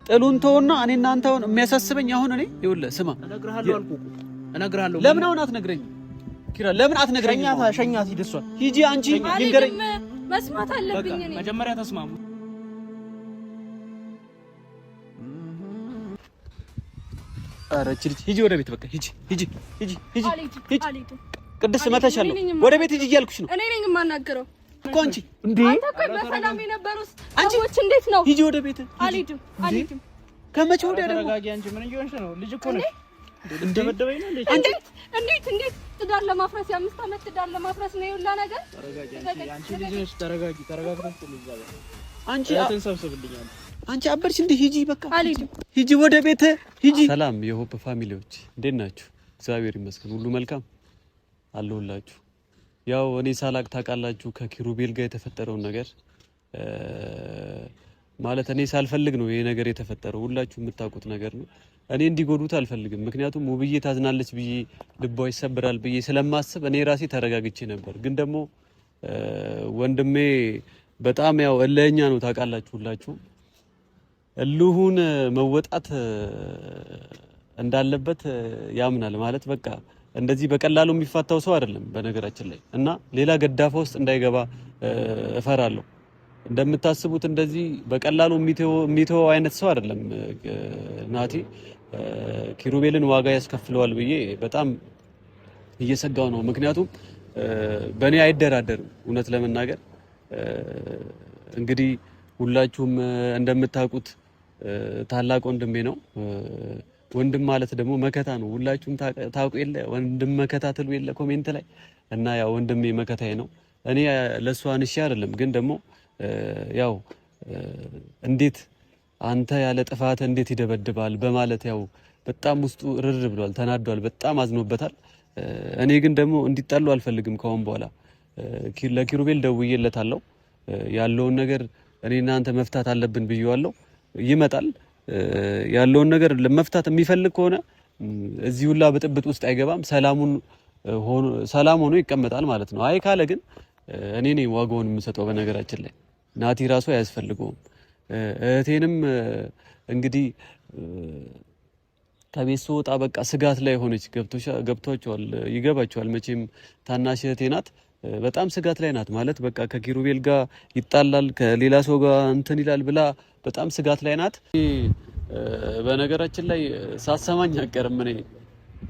ጥሉን ተውና እኔ እናንተ አሁን የሚያሳስበኝ አሁን እኔ ይኸውልህ ስማ እነግርሃለሁ አልኩህ እነግርሃለሁ ለምን አሁን አትነግረኝ ኪራ ለምን አትነግረኝ ሸኛት ሂድ እሷን ሂጂ አንቺ ይንገረኝ መስማት አለብኝ እኔ መጀመሪያ ተስማሙ ኧረ ሂጂ ወደ ቤት በቃ ሂጂ ቅድስት መተሻለሁ ወደ ቤት ሂጂ እያልኩሽ ነው እኔ ነኝ የማናገረው እኮ አንቺ እንዴ አንተ እኮ በሰላም የነበሩት ሰዎች እንዴት ነው ሂጂ ወደ ቤት አልሄድም ከመቼ ወዲያ ደግሞ ተረጋጊ አንቺ ምን እየሆንሽ ነው ልጅ እኮ ነሽ እንደበደበኝ ነው እንዴት ትዳር ለማፍረስ የ5 ዓመት ትዳር ለማፍረስ ነው ይውላ ነገር ተረጋጊ አንቺ ልጅ ነሽ ተረጋግተሽ ልጅ አንቺ ተንሰብስብልኛል አንቺ አበርሽ እንዴ ሂጂ በቃ አልሄድም ሂጂ ወደ ቤት ሂጂ ሰላም የሆፕ ፋሚሊዎች እንዴት ናችሁ እግዚአብሔር ይመስገን ሁሉ መልካም አለሁላችሁ ያው እኔ ሳላቅ ታውቃላችሁ ከኪሩቤል ጋር የተፈጠረውን ነገር ማለት እኔ ሳልፈልግ ነው ይሄ ነገር የተፈጠረው ሁላችሁ የምታውቁት ነገር ነው እኔ እንዲጎዱት አልፈልግም ምክንያቱም ውብዬ ታዝናለች ብዬ ልቧ ይሰብራል ብዬ ስለማስብ እኔ ራሴ ተረጋግቼ ነበር ግን ደግሞ ወንድሜ በጣም ያው እልህኛ ነው ታውቃላችሁ ሁላችሁ እልሁን መወጣት እንዳለበት ያምናል ማለት በቃ እንደዚህ በቀላሉ የሚፋታው ሰው አይደለም በነገራችን ላይ እና ሌላ ገዳፋ ውስጥ እንዳይገባ እፈራለሁ እንደምታስቡት እንደዚህ በቀላሉ የሚተው አይነት ሰው አይደለም ናቲ ኪሩቤልን ዋጋ ያስከፍለዋል ብዬ በጣም እየሰጋው ነው ምክንያቱም በእኔ አይደራደርም እውነት ለመናገር እንግዲህ ሁላችሁም እንደምታውቁት ታላቅ ወንድሜ ነው ወንድም ማለት ደግሞ መከታ ነው ሁላችሁም ታውቁ የለ ወንድም መከታ ትሉ የለ ኮሜንት ላይ እና ያው ወንድሜ መከታዬ ነው እኔ ለሱ አንሺ አይደለም ግን ደግሞ ያው እንዴት አንተ ያለ ጥፋት እንዴት ይደበድባል በማለት ያው በጣም ውስጡ ርር ብሏል ተናዷል በጣም አዝኖበታል እኔ ግን ደግሞ እንዲጣሉ አልፈልግም ከአሁን በኋላ ለኪሩቤል ደውዬለታለሁ ያለውን ነገር እኔና አንተ መፍታት አለብን ብዬዋለሁ ይመጣል ያለውን ነገር ለመፍታት የሚፈልግ ከሆነ እዚህ ሁላ ብጥብጥ ውስጥ አይገባም ሰላም ሆኖ ይቀመጣል ማለት ነው አይ ካለ ግን እኔ ነኝ ዋጋውን የምሰጠው በነገራችን ላይ ናቲ ራሱ አያስፈልገውም እህቴንም እንግዲህ ከቤት ስወጣ በቃ ስጋት ላይ ሆነች ገብቷቸዋል ይገባቸዋል መቼም ታናሽ እህቴ ናት በጣም ስጋት ላይ ናት ማለት በቃ ከኪሩቤል ጋር ይጣላል ከሌላ ሰው ጋር እንትን ይላል ብላ በጣም ስጋት ላይ ናት በነገራችን ላይ ሳሰማኝ አቀርም እኔ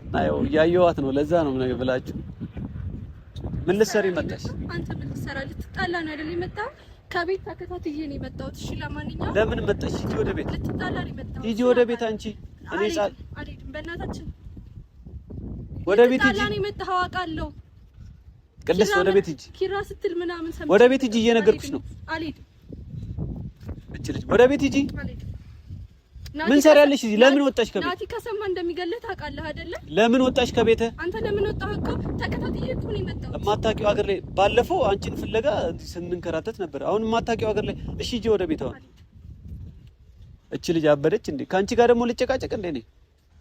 እና ያው ያየዋት ነው ለዛ ነው ነገር ብላችሁ ምን ልትሰሪ መጣሽ አንተ ምን ልትሰራ ልትጣላ ነው አይደል የመጣው ከቤት ተከታትዬ ነው የመጣሁት እሺ ለማንኛውም ለምን መጣሽ ሂጂ ወደ ቤት ልትጣላ ነው የመጣሁት ሂጂ ወደ ቤት አንቺ እኔ አልሄድም በእናታችን ወደ ቤት ሂጂ ልትጣላ ነው የመጣኸው አውቃለሁ ቅድስት ወደ ቤት ሂጂ ኪራ ስትል ምናምን ሰምቼ ወደ ቤት ሂጂ እየነገርኩሽ ነው አልሄድም እቺ ልጅ ወደ ቤት ሂጂ ምን ሰራለሽ እዚህ ለምን ወጣሽ ከቤት ናቲ ከሰማ እንደሚገለህ ታውቃለህ አይደለ ለምን ወጣሽ ከቤት አንተ ለምን ወጣህ እኮ ተከታትዬ እኮ ነው የመጣሁት የማታውቂው ሀገር ላይ ባለፈው አንቺን ፍለጋ ስንንከራተት ነበር አሁን የማታውቂው ሀገር ላይ እሺ ሂጂ ወደ ቤት አሁን እቺ ልጅ አበደች እንዴ ካንቺ ጋር ደግሞ ልጨቃጨቅ እንዴ ነኝ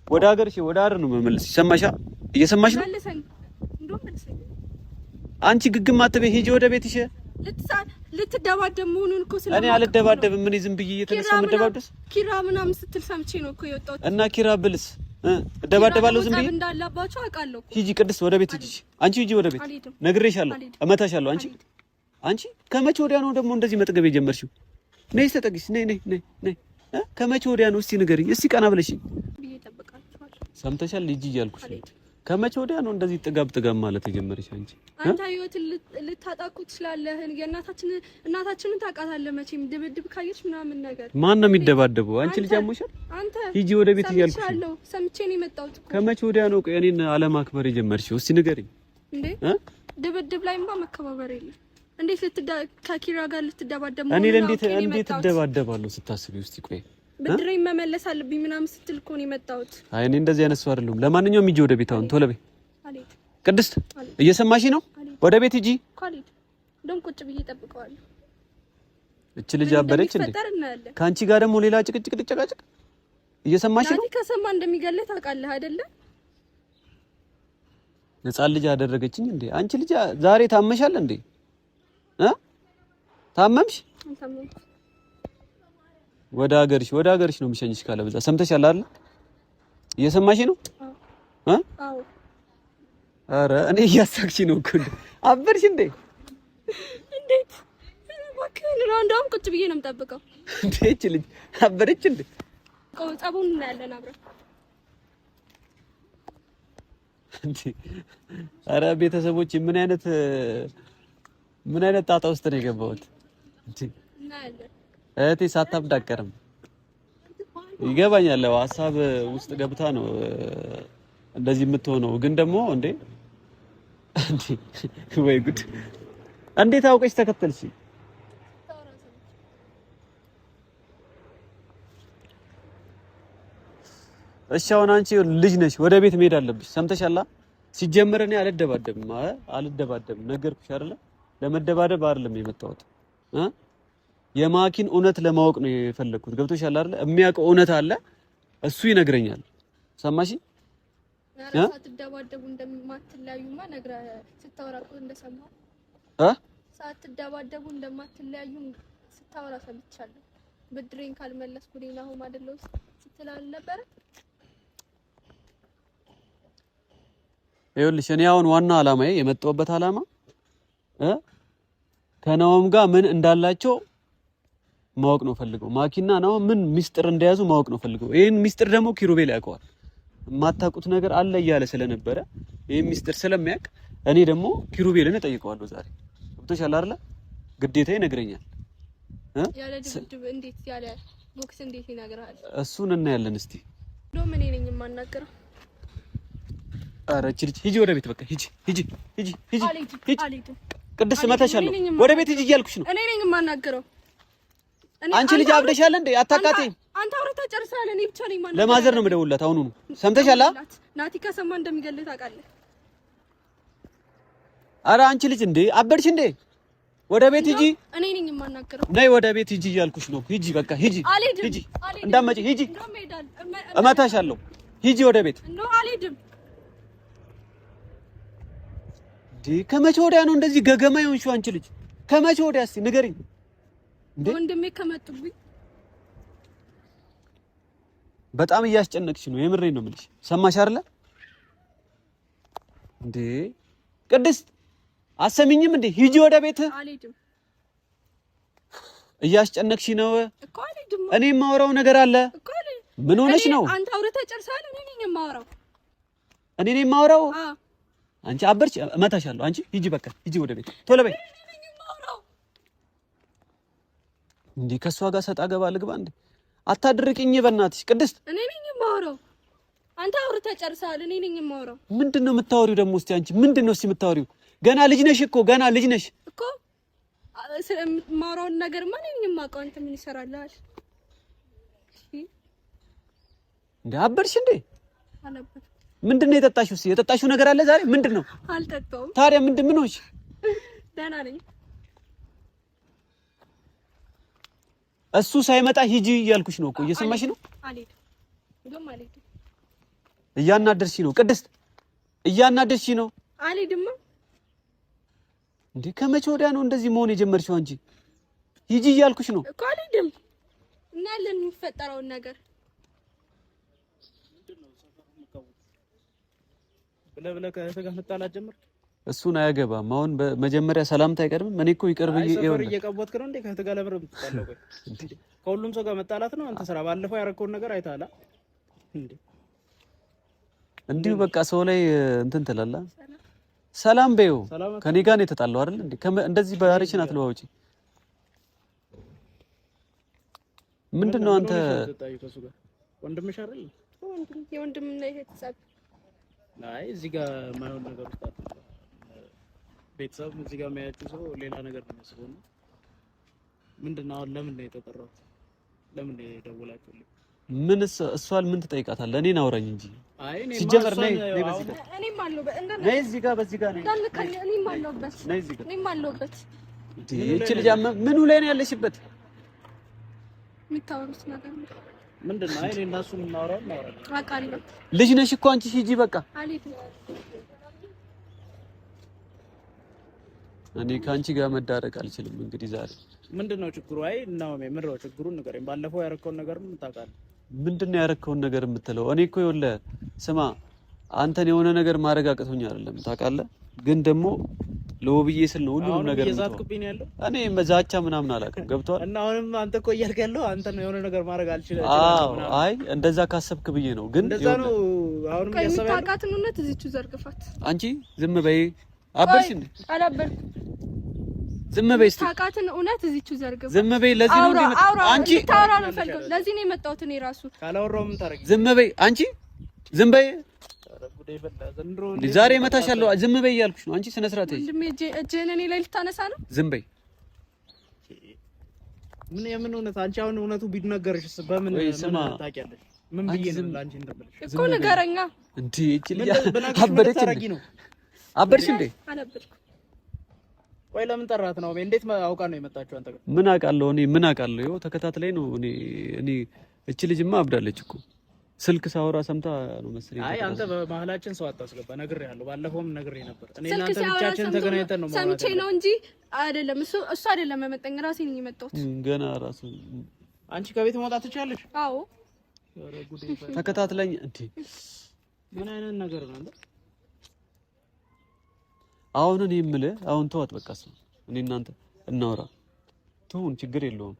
ወደ ሀገር እሺ ወደ ሀገር ነው መመለስ ይሰማሻ እየሰማሽ ነው መልሰኝ እንደው መልሰኝ አንቺ ግግም አትበይ ሂጂ ወደ ቤት እሺ ልትደባደብ መሆኑን እኮ ስለማውቅ እኔ አልደባደብም ምን ዝም ብዬ እየተነሳው መደባደስ ኪራ ምናምን ስትል ሰምቼ ነው እኮ የወጣሁት እና ኪራ ብልስ እደባደባለሁ ዝም ብዬ እንዳላባቸው አውቃለሁ ሂጂ ቅድስት ወደ ቤት ሂጂ አንቺ ሂጂ ወደ ቤት ነግሬሻለሁ እመታሻለሁ አንቺ ከመቼ ወዲያ ነው ደግሞ እንደዚህ መጥገብ የጀመርሽው ነይ ተጠጊስ ነይ ከመቼ ወዲያ ነው እስቲ ንገሪኝ እስቲ ቀና ብለሽኝ ሰምተሻል ሂጂ እያልኩሽ ከመቼ ወዲያ ነው እንደዚህ ጥጋብ ማለት የጀመርሽ አንቺ አንተ ህይወትን ልታጣቁ ትችላለህ እናታችንን ታውቃታለህ መቼም ድብድብ ካየሽ ምናምን ነገር ማን ነው የሚደባደበው አንቺ ልጅ አሞሻል አንተ ሂጂ ወደ ቤት እያልኩሽ ሰምቼ ነው የመጣሁት ከመቼ ወዲያ ነው እኔን አለማክበር የጀመርሽው እስቲ ንገሪኝ እንዴ ድብድብ ላይማ መከባበር የለም እንዴት ከኪራ ጋር ልትደባደብ እኔ እንዴት እደባደባለሁ ስታስቢ እስቲ ቆይ ብድሬን መመለስ አለብኝ ምናምን ስትል እኮ ነው የመጣሁት አይ እኔ እንደዚህ አይነት ሰው አይደለሁም ለማንኛውም ሂጂ ወደ ቤት አሁን ቶሎ በይ ቅድስት እየሰማሽ ነው ወደ ቤት ሂጂ ደም ቁጭ ብዬ እጠብቀዋለሁ እቺ ልጅ አበደች እንዴ ካንቺ ጋር ደግሞ ሌላ ጭቅጭቅ ልጨቃጭቅ እየሰማሽ ነው ከሰማ እንደሚገለህ ታውቃለህ አይደለ ነፃ ልጅ አደረገችኝ እንዴ አንቺ ልጅ ዛሬ ታመሻል እንዴ ታመምሽ ወደ ሀገርሽ ነው የምሸኝሽ ካለ በዛ ሰምተሻል አይደል? እየሰማሽ ነው? አዎ። ኧረ እኔ እያሳቅሽ ነው እኮ አበርሽ እንዴ? እንዴት ወከል ነው? እንደውም ቁጭ ብዬ ነው የምጠብቀው። እንዴት ልጅ አበረች እንዴ? ጸቡን እናያለን አብረን። ኧረ ቤተሰቦች ምን አይነት ጣጣ ውስጥ ነው የገባሁት? እናያለን። እህቴ ሳታብድ አትቀርም። ይገባኛል። ሀሳብ ውስጥ ገብታ ነው እንደዚህ የምትሆነው። ግን ደግሞ እንዴ ወይ ጉድ! እንዴት አውቀሽ ተከተልሽ? እሺ አሁን አንቺ ልጅ ነሽ፣ ወደ ቤት መሄድ አለብሽ። ሰምተሻላ? ሲጀመር እኔ አልደባደብም ነገርኩሽ አይደለ? ለመደባደብ አይደለም የመጣሁት የማኪን እውነት ለማወቅ ነው የፈለኩት። ገብቶሻል አይደለ? የሚያውቀው እውነት አለ፣ እሱ ይነግረኛል። ሰማሽ? ሳትደባደቡ እንደማትለያዩማ ነግረህ ስታወራ እኮ እንደሰማሁ ሳትደባደቡ እንደማትለያዩ ስታወራ ሰምቻለሁ። ብድሬን ካልመለስኩ ሌላ ሆም አይደለም ስትል አልነበረ? ይኸውልሽ እኔ አሁን ዋና አላማዬ የመጣሁበት አላማ ከናኦም ጋር ምን እንዳላቸው ማወቅ ነው ፈልገው። ማኪና ናኦም ምን ሚስጥር እንደያዙ ማወቅ ነው ፈልገው። ይሄን ሚስጥር ደግሞ ኪሩቤል ያውቀዋል። የማታውቁት ነገር አለ እያለ ስለነበረ ይሄን ሚስጥር ስለሚያውቅ እኔ ደግሞ ኪሩቤልን እጠይቀዋለሁ ዛሬ። ገብቶሻል አይደለ? ግዴታ ይነግረኛል። ያለ ድብድብ እንዴት ያለ ቦክስ እንዴት ይነግራል? እሱን እናያለን። እስቲ እንደውም እኔ ነኝ የማናገረው። ኧረ እቺ ልጅ ሂጂ ወደ ቤት፣ በቃ ሂጂ። ቅድስት መተሻለሁ፣ ወደ ቤት ሂጂ እያልኩሽ ነው። እኔ ነኝ የማናገረው። አንቺ ልጅ አብደሻል እንዴ? አታቃተኝ። አንተ አውርተህ ጨርሰሃል። እኔ ብቻ ነኝ የማናገረው። ለማዘር ነው የምደውልላት አሁኑ ነው። ሰምተሻል? ናቲ ከሰማ እንደሚገልህ ታውቃለህ። ኧረ አንቺ ልጅ እንዴ አበድሽ እንዴ? ወደ ቤት ሂጂ። እኔ ነኝ የማናገረው። ነይ ወደ ቤት ሂጂ እያልኩሽ ነው። ሂጂ በቃ ሂጂ። ሂጂ እንዳትመጪ ሂጂ። እመታሻለሁ። ሂጂ ወደ ቤት። አልሄድም። ከመቼ ወዲያ ነው እንደዚህ ገገማ የሆንሽው አንቺ ልጅ? ከመቼ ወዲያ እስኪ ንገሪኝ። እንዴ ወንድሜ ከመጡብኝ በጣም እያስጨነቅሽ ነው። የምሬን ነው የምልሽ። ሰማሽ አይደለ እንዴ? ቅድስት አሰሚኝም እንዴ? ሂጂ ወደ ቤት። አልሄድም። እያስጨነቅሽ ነው እኮ። አልሄድም። እኔ የማወራው ነገር አለ እኮ። ምን ሆነሽ ነው? አንተ አውርተህ ጨርሰሃል። እኔ ነኝ የማወራው። እኔ ነኝ የማወራው? አንቺ አበርች፣ እመታሻለሁ። አንቺ ሂጂ በቃ ሂጂ ወደ ቤት ቶሎ በይ። እንዴ ከሷ ጋር ሰጣ ገባ ልግባ እንዴ? አታድርቅኝ በእናትሽ ቅድስት። እኔ ነኝ የማወራው። አንተ አውርተህ ጨርሰሃል። እኔ ነኝ የማወራው። ምንድነው የምታወሪው ደግሞ? እስቲ አንቺ ምንድነው እስቲ የምታወሪው? ገና ልጅ ነሽ እኮ ገና ልጅ ነሽ እኮ። የማወራውን ነገርማ እኔ ነኝ የማውቀው። አንተ ምን ይሰራልሃል እንዴ? አበርሽ እንዴ? አለበት። ምንድነው የጠጣሽው? እስቲ የጠጣሽው ነገር አለ ዛሬ? ምንድነው? አልጠጣሁም። ታዲያ ምን ሆንሽ? ደህና ነኝ። እሱ ሳይመጣ ሂጂ እያልኩሽ ነው እኮ። እየሰማሽ ነው? አልሄድም። እንደውም አልሄድም። እያናደርሽ ነው ቅድስት፣ እያናደርሽ ነው። አልሄድም እንዴ ከመቼ ወዲያ ነው እንደዚህ መሆን የጀመርሽው አንቺ? ሂጂ እያልኩሽ ነው እኮ። አልሄድም። እናያለን የሚፈጠረውን ነገር። ብለህ ከእህትህ ጋር መጣላት ጀመርክ? እሱን አያገባም። አሁን በመጀመሪያ ሰላምታ አይቀርም? እኔ እኮ ይቅር ብዬ ሰፈር እየቀቦትክ ነው እንዴ? ከእህትህ ጋር ለምን የምትጣላው? ከሁሉም ሰው ጋር መጣላት ነው አንተ ስራ። ባለፈው ያረከውን ነገር አይተሃል እንዴ? እንዲሁ በቃ ሰው ላይ እንትን ትላለህ። ሰላም በይው። ከኔ ጋር ነው የተጣላው አይደል እንዴ? እንደዚህ ባህሪሽን አትለዋውጪ። ምንድነው አንተ? ወንድምሽ አይደል? የወንድምና የእህት ጸብ። አይ እዚህ ጋር የማይሆን ነገር ውስጥ አትገባ። ቤተሰብ እዚህ ጋር የሚያያችሁ ሰው ሌላ ነገር ነው የሚያስበው። ምንድነው አሁን? ለምን ነው የተጠራው? ለምን ነው የደወላችሁልኝ? ምን እሷል ምን ትጠይቃታለህ? እኔን አውራኝ እንጂ። አይ ሲጀመር ነይ በዚህ ጋር እኔም አለሁበት። ነይ እዚህ ጋር በዚህ ጋር ነይ። እኔም አለሁበት። ነይ እዚህ ጋር። እኔም አለሁበት። እቺ ልጅ ምኑ ላይ ነው ያለሽበት? የምታወሩት ነገር ምንድነው? አይ እኔና እሱ የምናወራው አውቃለሁ። ልጅ ነሽ እኮ አንቺ። ሂጂ በቃ። አልሄድም። እኔ ከአንቺ ጋር መዳረቅ አልችልም። እንግዲህ ዛሬ ምንድነው ችግሩ? አይ ነው ምንድነው ችግሩ? ንገረኝ። ባለፈው ያረከውን ነገር ምን ታውቃለህ? ምንድነው ያረከውን ነገር የምትለው? እኔ እኮ ይኸውልህ ስማ፣ አንተን የሆነ ነገር ማድረግ አቅቶኝ አይደለም ታውቃለህ፣ ግን ደግሞ ለውብዬ ስል ነው ሁሉንም ነገር እየዛትክብኝ ነው ያለው። እኔ መዛቻ ምናምን አላውቅም። ገብቶሃል? እና አሁንም አንተ እኮ እያልክ ያለው አንተ ነው የሆነ ነገር ማድረግ አልችልም። አይ እንደዛ ካሰብክ ብዬ ነው። ግን እንደዛ ነው። አሁንም እያሰበ ታውቃትን እውነት እዚቹ ዘርግፋት። አንቺ ዝም በይ። አበርሽ እንዴ? አላበርኩም። ዝም በይ እስቲ። ታውቃትን እውነት እዚቹ ዘርግፋት። ዝም በይ። ለዚህ ነው እንዴ? አንቺ ታውራ ነው ፈልገው። ለዚህ ነው የመጣሁት እኔ ራሱ። ካላወራው ምን ታረጊ? ዝም በይ አንቺ። ዝም በይ። ዛሬ መታሻለሁ። ዝም በይ እያልኩሽ ነው። አንቺ ስነ ስርዓት ወንድሜ እጅህን እኔ ላይ ልታነሳ ነው? ዝም በይ። ምን የምን እውነት? አንቺ አሁን እውነቱ ቢነገርሽስ በምን ታውቂያለሽ? ምን ብዬሽ ነው ላንቺ እንደምልሽ እኮ ንገረኛ። እንዴ እቺ ልጅ አበደች እንዴ? አበድሽ እንዴ? አላበድኩም። ወይ ለምን ጠራት ነው? እንዴት አውቃ ነው የመጣችው? አንተ ጋር ምን አውቃለሁ እኔ ምን አውቃለሁ? ይኸው ተከታትለኝ ነው። እኔ እቺ ልጅማ አብዳለች እኮ ስልክ ሳወራ ሰምታ ነው መሰለኝ። አይ አንተ በመሀላችን ሰው አታስገባ። ነግሬሃለሁ፣ ባለፈውም ነግሬህ ነበር። እኔ እናንተ ብቻችን ተገናኝተን ነው ሰምቼ ነው እንጂ አይደለም። እሱ አይደለም የመጣኝ፣ ራሴ ነኝ የመጣሁት። ገና ራሱ አንቺ ከቤት መውጣት ትችያለሽ? አዎ ተከታትለኝ። እንዴ ምን አይነት ነገር ነው አንተ? አሁን እኔ የምልህ አሁን ተዋት በቃ። እኔ እናንተ እናወራ ትሁን፣ ችግር የለውም።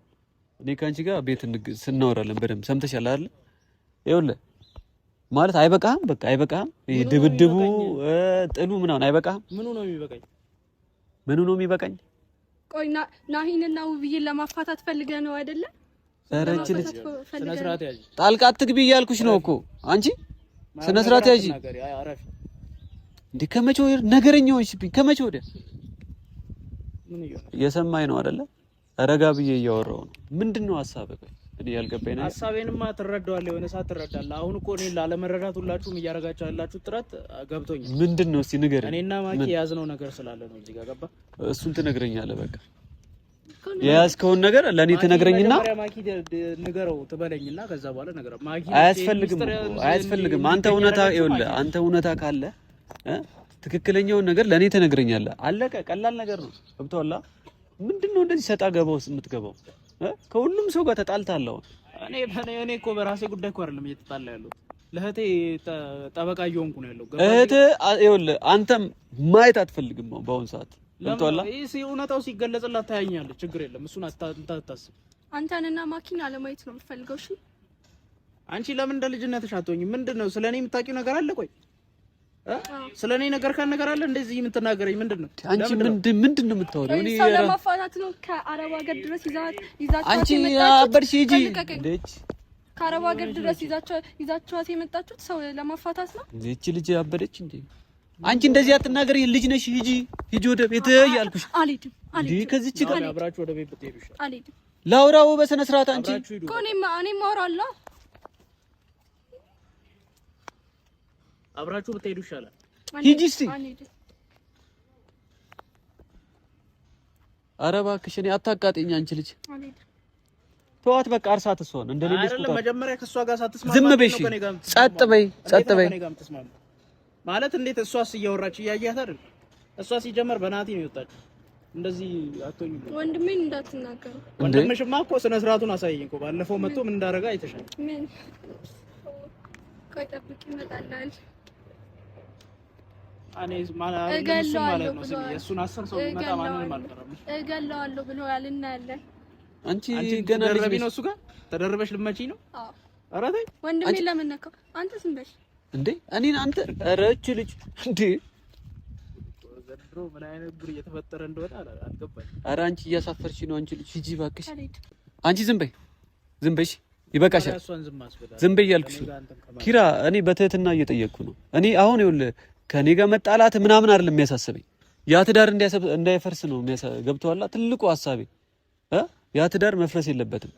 እኔ ካንቺ ጋር ቤት ስናወራለን በደንብ ሰምተሻል አይደል? ይኸውልህ ማለት አይበቃህም? በቃ አይበቃህም? ይሄ ድብድቡ ጥሉ ምናምን አይበቃህም? ምኑ ነው የሚበቃኝ? ምኑ ነው የሚበቃኝ? ቆይ ናሂንና ውብዬን ለማፋታት ፈልገህ ነው አይደለ? ኧረ እቺ ልጅ ስነ ስርዓት ያዥ። ጣልቃ አትግቢ እያልኩሽ ነው እኮ። አንቺ ስነ ስርዓት ያዥ እንዴ! ከመቼ ወዲህ ነገረኛ ሆንሽብኝ? ከመቼ ወዲህ? ምን ይሆናል? እየሰማኝ ነው አይደለ? ረጋ ብዬ እያወራሁ ነው። ምንድነው ሐሳብህ? እኔ ያልገባኝ ነገር ሐሳቤንማ ትረዳዋለህ፣ የሆነ ሰዓት ትረዳለህ። አሁን እኮ እኔ ላለመረዳት ሁላችሁም እያረጋችሁ ያላችሁ ጥረት ገብቶኛል። ምንድነው? እስቲ ንገረኝ። እኔና ማኪ የያዝነው ነገር ስላለ ነው እዚህ ጋር ገባ። እሱን ትነግረኛለህ። በቃ የያዝከውን ነገር ለኔ ትነግረኝና ማኪ ንገረው ትበለኝና ከዛ በኋላ ንገረው። ማኪ አያስፈልግም። አንተ እውነታ ካለ ትክክለኛውን ነገር ለኔ ትነግረኛለህ። አለቀ። ቀላል ነገር ነው። ገብቶሃል? ምንድነው እንደዚህ ሰጣ ገባ ውስጥ የምትገባው? ከሁሉም ሰው ጋር ተጣልታለሁ። እኔ እኮ በራሴ ጉዳይ እኮ አይደለም እየተጣላ ያለው፣ ለእህቴ ጠበቃ እየሆንኩ ነው ያለው። ይኸውልህ አንተም ማየት አትፈልግም በአሁን ሰዓት። ገብቶሃል? እውነታው ሲገለጽላት ታያኛለች። ችግር የለም፣ እሱን አታስብ። አንተንና ማኪን አለማየት ነው የምፈልገው። እሺ አንቺ ለምን እንደ ልጅነትሽ አትሆኝም? ምንድነው ስለኔ የምታውቂው ነገር አለ? ቆይ ስለኔ ነገር ነገር አለ እንደዚህ የምትናገረኝ ምንድነው? አንቺ ምንድነው የምታወሪው? እኔ ሰው ለማፋታት ነው ከአረብ ሀገር ድረስ ይዛችኋት አንቺ አበርሽ ሂጂ። እንዴት ከአረብ ሀገር ድረስ ይዛችኋት የመጣችሁት ሰው ለማፋታት ነው? እቺ ልጅ አበደች እንዴ? አንቺ እንደዚህ አትናገሪ። ልጅ ነሽ። ሂጂ ወደ ቤት እያልኩሽ። አልሄድም። ከዚች ጋር አብራችሁ ወደ ቤት ብትሄዱ ይሻላል። አልሄድም። ላውራው በስነ ስርዓት። አንቺ እኮ እኔም አወራለሁ። አብራችሁ ብትሄዱ ይሻላል። ሂጂ እስቲ። ኧረ እባክሽ እኔ አታቃጥኝ። አንቺ ልጅ ተዋት በቃ። እርሳት እሷን እንደሌለሽ ቁጣ። መጀመሪያ ከእሷ ጋር ሳትስማማ ዝም በይ። ጸጥ በይ። ማለት እንዴት? እሷስ እያወራች እያያት አይደል? እሷ ሲጀመር በናቲ ነው የወጣችው። እንደዚህ አትሆኝ። ወንድሜን እንዳትናገሩ። ወንድምሽማ እኮ ስነ ስርዓቱን አሳየኝ እኮ። ባለፈው መጥቶ ምን እንዳደረገ አይተሻል። ምን? ቆይ ጠብቂ፣ ይመጣልሃል። ማለት ነው። እሱን 10 ሰው ይመጣ ማንንም አልጠራም። እገለዋለሁ ብለዋል። እናያለን። አንቺ ገና ልጅ ነው። እሱ ጋር ተደርበሽ ልመጪ ነው? አዎ። ኧረ ተይ ወንድሜ። ለምን ነካው? አንተ ዝም በል እንዴ! እኔን አንተ ኧረ እቺ ልጅ እንዴ! ዘንድሮ ምን አይነት ጉድ እየተፈጠረ እንደሆነ አልገባኝ። ኧረ አንቺ እያሳፈርሽ ነው። አንቺ ልጅ ሂጂ እባክሽ። አንቺ ዝም በይ፣ ዝም በይ። ይበቃሻል። ዝም በይ ያልኩሽ ኪራ። እኔ በትህትና እየጠየቅኩ ነው። እኔ አሁን ይኸውልህ ከኔ ጋር መጣላት ምናምን አይደለም የሚያሳስበኝ፣ ያ ትዳር እንዳይፈርስ ነው ገብቶሃል? ትልቁ ሐሳቤ ያ ትዳር መፍረስ የለበትም።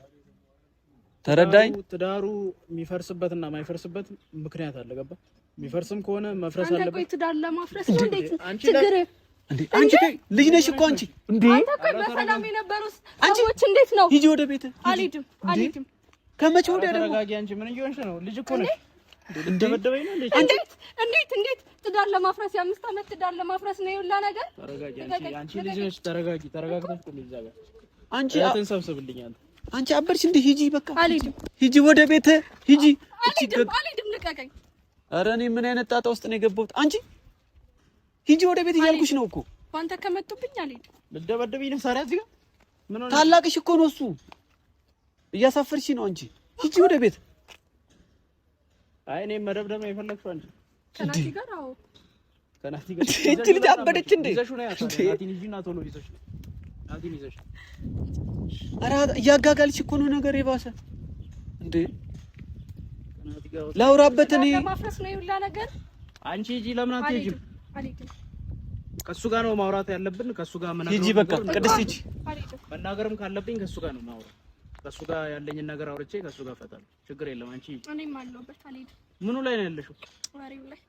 ተረዳኝ? ትዳሩ የሚፈርስበትና የማይፈርስበት ምክንያት አለ። ገባ? የሚፈርስም ከሆነ መፍረስ አለበት። አንተ ቆይ ትዳር ለማፍረስ ነው እንዴት ችግር? አንቺ ልጅ ነሽ እኮ አንቺ። እንዴ አንተ ቆይ በሰላም የነበሩት ሰዎች እንዴት ነው? ሂጂ ወደ ቤት። አልሄድም። ከመቼ ወዲያ ደግሞ? ተረጋጊ። አንቺ ምን እየሆንሽ ነው? ልጅ እኮ ነሽ። እንደበደበኝ ነው እንዴት ትዳር ለማፍረስ የ5 ዓመት ትዳር ለማፍረስ ነው ይውላ ነገር? ተረጋጊ። አንቺ ልጅ ነሽ። ተረጋጊ። ተረጋግተሽ ቁም። እዛ ጋር አንቺ ተንሰብስብልኝ አንቺ አበርሽ እንደ ሂጂ በቃ አልሄድም። ሂጂ ወደ ቤት ሂጂ። አልሄድም ልቀቀኝ። ኧረ እኔ ምን አይነት ጣጣ ውስጥ ነው የገባሁት? አንቺ ሂጂ ወደ ቤት እያልኩሽ ነው እኮ። ባንተ ከመጡብኝ አልሄድም። ልደበደብኝ ነው ሳሪያ እዚህ ጋር ምን ሆነ? ታላቅሽ እኮ ነው እሱ። እያሳፈርሽ ነው አንቺ። ሂጂ ወደ ቤት። አይ እኔ መደብደብ ነው የፈለግሽው አንቺ ከናቲ ጋር? አዎ ከናቲ ጋር። እቺ ልጅ አበደች እንዴ? ይዘሽው ነው ያታለ ናቲን ሂጂና ቶሎ ይዘሽ ናቲን ይዘሽ። ኧረ እያጋጋልሽ እኮ ነው ነገር የባሰ እንዴ። ላውራበት እኔ ለማፍረስ ነው ይሁላ ነገር። አንቺ ሂጂ። ለምን አትሄጂም? አልሄድም። ከሱ ጋር ነው ማውራት ያለብን። ከሱ ጋር መናገር ሂጂ በቃ ቅድስት ሂጂ። መናገርም ካለብኝ ከሱ ጋር ነው ማውራት። ከሱ ጋር ያለኝን ነገር አውርቼ ከሱ ጋር ፈታለሁ። ችግር የለም። አንቺ እኔም አለሁበት። አልሄድም። ምኑ ላይ ነው ያለሽው? ወሬው ላይ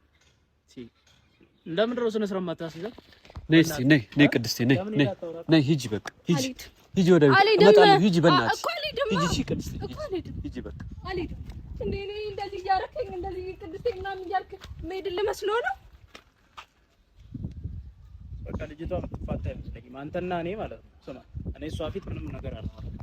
ለምንድን ነው ስነ ስርዓት የማታስይዘው? ነይ እስኪ ነይ ቅድስት ነይ ሂጂ በቃ ሂጂ ወደ ቤት አልሄድም። እመጣለሁ። ሂጂ በእናትሽ እኮ አልሄድም። ሂጂ። እሺ ቅድስት እኮ አልሄድም። ሂጂ በቃ አልሄድም። እንዴ እኔ እንደዚህ እያደረከኝ እንደዚህ ቅድስት ምናምን እያልክ መሄድልህ መስሎ ነው? በቃ ልጅቷ የምትፋታ አይመስለኝም። አንተና እኔ ማለት ነው። ስማ እኔ እሷ ፊት ምንም ነገር አላወራም፣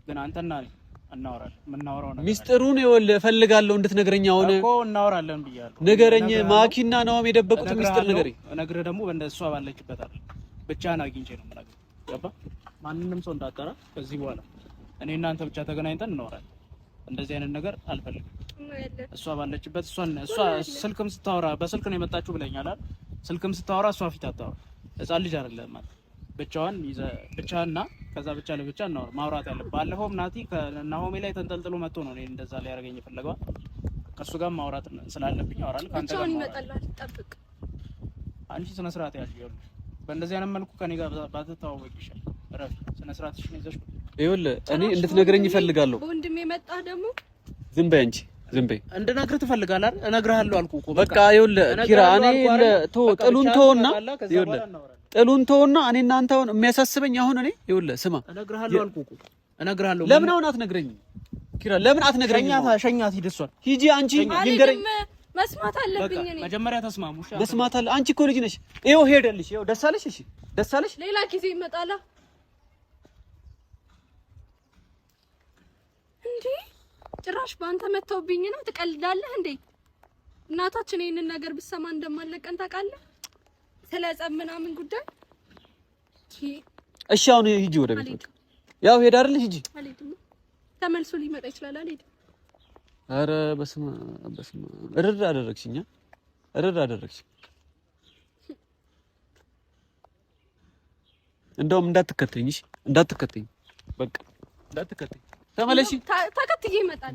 ግን አንተና እኔ እናወራለን። የምናወራው ነገር ሚስጥሩን ይኸውልህ እፈልጋለሁ እንድትነግረኝ። አሁን እኮ እናወራለን ብያለሁ። ንገረኝ። ማኪና ናውም የደበቁት ሚስጥር ንገረኝ። እነግርህ ደግሞ እሷ ባለችበት አይደል፣ ብቻህን አግኝቼ ነው የምነግርህ። ገባህ? ማንንም ሰው እንዳጠራ ከዚህ በኋላ እኔ እናንተ ብቻ ተገናኝተን እናወራለን። እንደዚህ አይነት ነገር አልፈልግም። እሷ ባለችበት እሷ ስልክም ስታወራ በስልክ ነው የመጣችው ብለኛል አይደል? ስልክም ስታወራ እሷ ፊት አታወራ። ህፃን ልጅ አይደለም ማለት ብቻህንና ከዛ ብቻ ለብቻ ነው ማውራት ያለብህ። ባለፈውም ናቲ ከናሆሜ ላይ ተንጠልጥሎ መጥቶ ነው እኔን እንደዛ ላይ ያደርገኝ የፈለገው። ከሱ ጋር ማውራት ስላለብኝ አወራለሁ። ካንተ ጋር ይመጣል። ጠብቅ። አንቺ ስነ ስርዓት ያዥ። በእንደዚህ አይነት መልኩ ከኔ ጋር ባትተዋወቅ ይሻላል። እረፍ። ስነ ስርዓትሽ ነው ይዘሽ። ይኸውልህ እኔ እንድትነግረኝ እፈልጋለሁ። ወንድሜ መጣ ደግሞ ዝም በይ አንቺ ዝም በይ። እንድነግርህ ትፈልጋለህ አይደል? እነግርሃለሁ አልኩህ እኮ በቃ። ይኸውልህ ኪራ እኔ ጥሉን ተውና ጥሉን ተውና እኔ እናንተ አሁን የሚያሳስበኝ አሁን እኔ ይኸውልህ ስማ፣ እነግርሃለሁ አልኩህ እኮ እነግርሃለሁ። ለምን አሁን አትነግረኝም ኪራ? ለምን አትነግረኝም? ሸኛት ሂድ። እሷን ሂጂ አንቺ ይንገረኝ። መስማት አለብኝ እኔ። መጀመሪያ ተስማሙ። እሺ መስማት አለ። አንቺ እኮ ልጅ ነሽ። ይኸው ሄደልሽ። ይኸው ደስ አለሽ። እሺ ደስ አለሽ። ሌላ ጊዜ ይመጣላ እንዴ? ጭራሽ በአንተ መተውብኝ ነው። ትቀልዳለህ እንዴ? እናታችን ይሄንን ነገር ብትሰማ እንደማለቀን ታውቃለህ? ስለ ጸብ ምናምን ጉዳይ። እሺ አሁን ሂጂ ወደ ቤት። ያው ሄድ አይደል? ሂጂ። አልሄድም። ተመልሶ ሊመጣ ይችላል። አልሄድም። ኧረ በስመ አብ እርር አደረግሽኝ። እርር አደረግሽኝ። እንደውም እንዳትከተኝ። እሺ እንዳትከተኝ። በቃ እንዳትከተኝ። ተመለሺ። ተከትዬ ይመጣል።